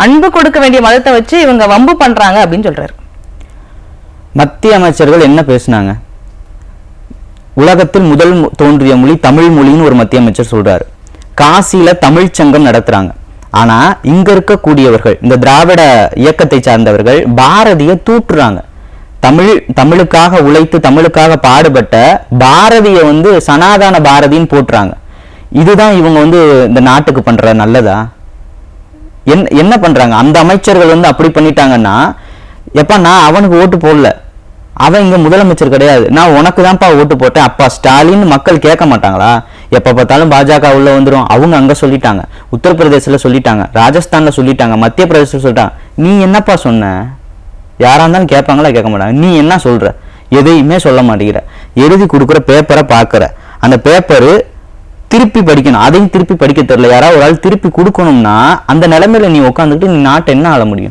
அன்பு கொடுக்க வேண்டிய மதத்தை வச்சு இவங்க வம்பு பண்றாங்க அப்படின்னு சொல்றாரு. மத்திய அமைச்சர்கள் என்ன பேசினாங்க? உலகத்தில் முதல் தோன்றிய மொழி தமிழ் மொழின்னு ஒரு மத்திய அமைச்சர் சொல்றாரு. காசியில தமிழ் சங்கம் நடத்துறாங்க. ஆனா இங்க இருக்கக்கூடியவர்கள், இந்த திராவிட இயக்கத்தை சார்ந்தவர்கள் பாரதிய தூற்றுறாங்க. தமிழுக்காக உழைத்து தமிழுக்காக பாடுபட்ட பாரதிய சனாதன பாரதின்னு போட்டுறாங்க. இதுதான் இவங்க இந்த நாட்டுக்கு பண்ற நல்லதா? என்ன பண்றாங்க? அந்த அமைச்சர்கள் அப்படி பண்ணிட்டாங்கன்னா, எப்ப நான் அவனுக்கு ஓட்டு போடல, அவன் இங்க முதலமைச்சர் கிடையாது, நான் உனக்கு தான்ப்பா ஓட்டு போட்டேன், அப்பா ஸ்டாலின் மக்கள் கேட்க மாட்டாங்களா? எப்ப பார்த்தாலும் பாஜக உள்ள வந்துடும். அவங்க அங்க சொல்லிட்டாங்க, உத்தரப்பிரதேசல சொல்லிட்டாங்க, ராஜஸ்தான்ல சொல்லிட்டாங்க, மத்திய பிரதேசல சொல்லிட்டாங்க. நீ என்னப்பா சொன்ன? யாரா இருந்தாலும் கேட்பாங்களா? கேட்க மாட்டாங்க. நீ என்ன சொல்ற? எதையுமே சொல்ல மாட்டேங்கிற. எழுதி கொடுக்குற பேப்பரை பாக்குற, அந்த பேப்பரு திருப்பி படிக்கணும், அதையும் திருப்பி படிக்க தெரியல. யாராவது ஒரு ஆள் திருப்பி கொடுக்கணும்னா அந்த நிலைமையில நீ உட்காந்துக்கிட்டு நீ நாட்டை என்ன ஆள முடியும்?